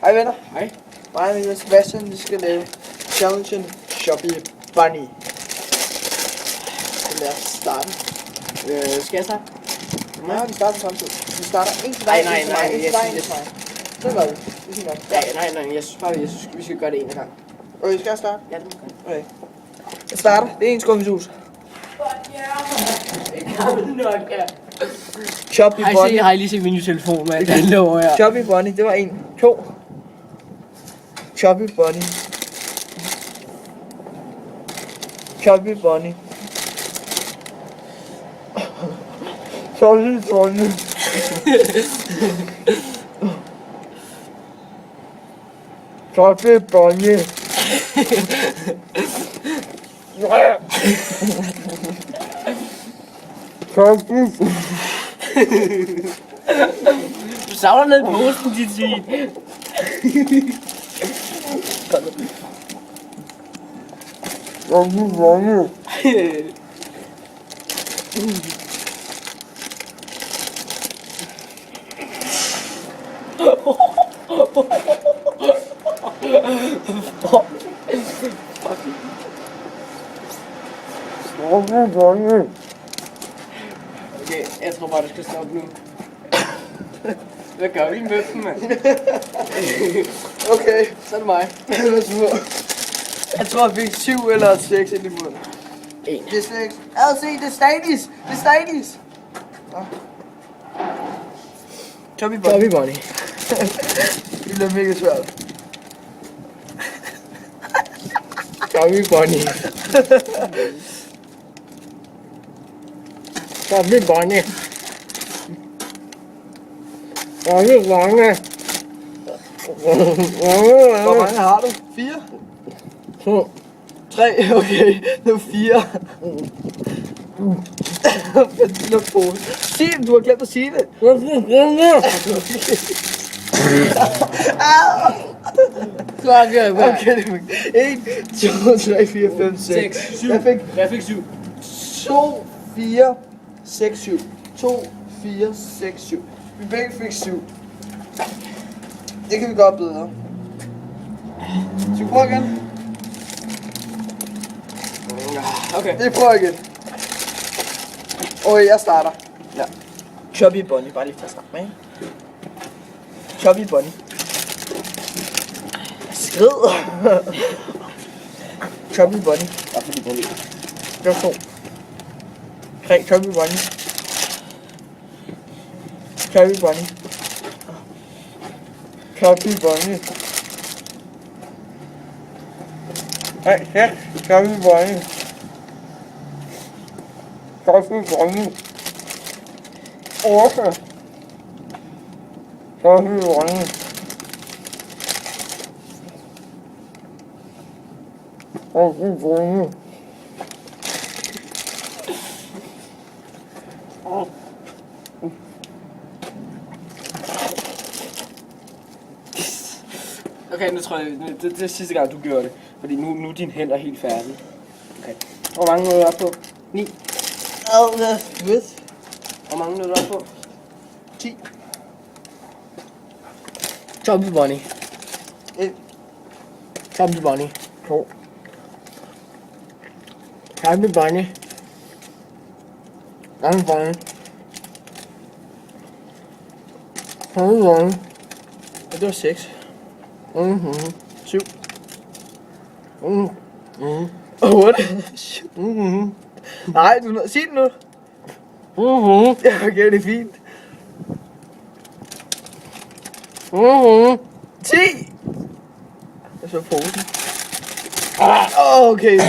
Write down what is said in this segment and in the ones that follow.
Hej venner. Hej. Mig og Miguel Sebastian, vi skal lave challengen Shopee Bunny. Så lad os starte. Skal jeg starte? Nej, vi starter samtidig. Vi starter en til dig, Nej, en til mig, en til dig, en til mig. Så gør vi. Det er fint nok. Nej, jeg synes bare, vi skal gøre det en gang. Okay, skal jeg starte? Ja, det må gøre. Okay. Jeg starter. Det er en skuffesus. Shopee Bunny. Har I lige set min nye telefon, mand? Den lover jeg. Shopee Bunny, det var 1, 2. Shopee Bunny. Shopee Bunny. Shopee Bunny. Shopee Bunny. Shopee. Du savner ned i posten, dit svin. Shopee Bunny. Shopee Bunny. Okay, jeg tror bare, du skal stoppe nu. Hvad gør vi med dem, mand? Okay. Så er det mig. Jeg tror, jeg fik 7 eller 6 ind i munden. 1. Det er 6. Se, det er Stanis. Det er Stanis. Shopee Bunny. Shopee Bunny. Det bliver mega svært. Shopee Bunny. Shopee Bunny. Shopee Bunny. Hvor mange har du? 4? 2. 3, okay. Det var 4. Sig det, du har glemt at sige det. Klar, vi er i gang. Okay, 1, 2, 3, 4, 5, 6. 7. Jeg fik 7. 2, 4, 6, 7. 2, 4, 6, 7. Vi begge fik 7. Det kan vi godt bedre. Skal vi prøve igen? Okay. Det prøver igen. Okay, jeg starter. Ja. Shopee Bunny, bare lige til at starte med. Shopee Bunny. Skrid. Shopee Bunny. Bare fordi på lige. Det var 2. 3, Shopee Bunny. Shopee Bunny. Shopee Bunny. 3, 6, Shopee Bunny. Shopee Bunny. 8. Shopee Bunny. Shopee Bunny. Okay, nu tror jeg, det er sidste gang, du gjorde det. Fordi nu er dine hænder helt færdige. Okay. Hvor mange nåede du op på? 9. Hvor mange nåede du op på? 10. Shopee Bunny. 1, Shopee Bunny. 2, Shopee Bunny. Shopee Bunny. Shopee Bunny. og det var 6. 7. 8. Nej, du sig det nu. Ja, okay, det er fint. 10. Jeg så posen. Okay.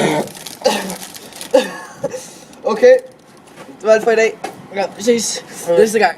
Okay. Det var alt for i dag. Ja, vi ses næste gang.